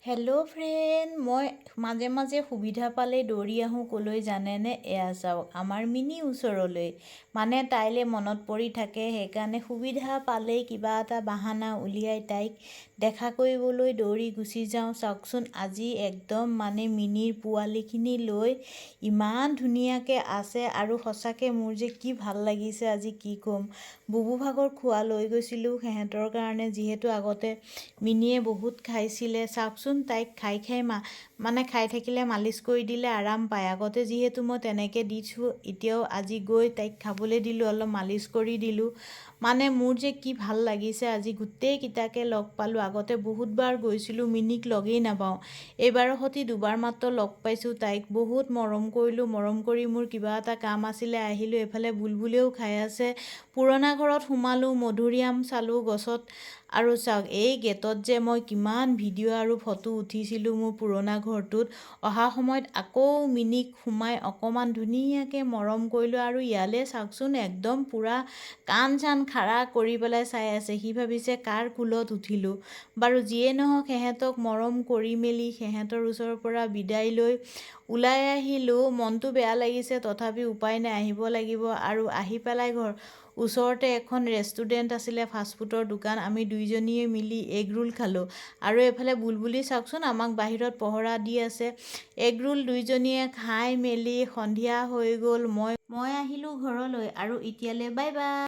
Hello' friend, মই মাজে মাজে সুবিধা পালে দৌৰি আহোঁ ক'লৈ জানেনে? এয়া চাওক, আমাৰ মিনি ওচৰলৈ। মানে তাইলৈ মনত পৰি থাকে, সেইকাৰণে সুবিধা পালেই কিবা এটা বাহানা উলিয়াই তাইক দেখা কৰিবলৈ দৌৰি গুচি যাওঁ। চাওকচোন, আজি একদম মানে মিনিৰ পোৱালিখিনি লৈ ইমান ধুনীয়াকৈ আছে আৰু সঁচাকৈ মোৰ যে কি ভাল লাগিছে আজি, কি ক'ম। বুবু ভাগৰ খোৱা লৈ গৈছিলোঁ সিহঁতৰ কাৰণে, যিহেতু আগতে মিনিয়ে বহুত খাইছিলে। চাওকচোন, তাইক খাই খাই থাকিলে মালিচ কৰি দিলে আৰাম পায়। আগতে যিহেতু মই তেনেকৈ দিছোঁ, এতিয়াও আজি গৈ তাইক খাবলৈ দিলোঁ, অলপ মালিচ কৰি দিলোঁ। মানে মোৰ যে কি ভাল লাগিছে আজি, গোটেইকেইটাকে লগ পালোঁ। আগতে বহুতবাৰ গৈছিলোঁ, মিনিক লগেই নাপাওঁ। এইবাৰৰ সৈতে দুবাৰ মাত্ৰ লগ পাইছোঁ। তাইক বহুত মৰম কৰিলোঁ। মৰম কৰি মোৰ কিবা এটা কাম আছিলে, আহিলোঁ। এইফালে বুলবুলেও খাই আছে। পুৰণা ঘৰত সোমালোঁ, মধুৰিআম চালোঁ গছত। আৰু চাওক, এই গেটত যে মই কিমান ভিডিঅ' আৰু ফটো উঠিছিলোঁ মোৰ পুৰণা ঘৰটোত। অহা সময়ত আকৌ মিনিক সোমাই অকণমান ধুনীয়াকৈ মৰম কৰিলোঁ। আৰু ইয়ালৈ চাওকচোন, একদম পূৰা কাণ চান খাৰা কৰি পেলাই চাই আছে। সি ভাবিছে কাৰ কোলত উঠিলোঁ। বাৰু যিয়ে নহওক, সিহঁতক মৰম কৰি মেলি সিহঁতৰ ওচৰৰ পৰা বিদায় লৈ ওলাই আহিলোঁ। মনটো বেয়া লাগিছে, তথাপি উপায় নাই, আহিব লাগিব। আৰু আহি পেলাই ওচৰতে এখন ৰেষ্টুৰেণ্ট আছিলে, ফাষ্টফুডৰ দোকান। আমি দুইজনীয়ে মিলি এগ ৰোল খালোঁ। আৰু এইফালে বুলবুলি চাওকচোন, আমাক বাহিৰত পহৰা দি আছে। এগ ৰোল দুইজনীয়ে খাই মেলি সন্ধিয়া হৈ গ'ল। মই আহিলোঁ ঘৰলৈ। আৰু এতিয়ালৈ বাই বাই।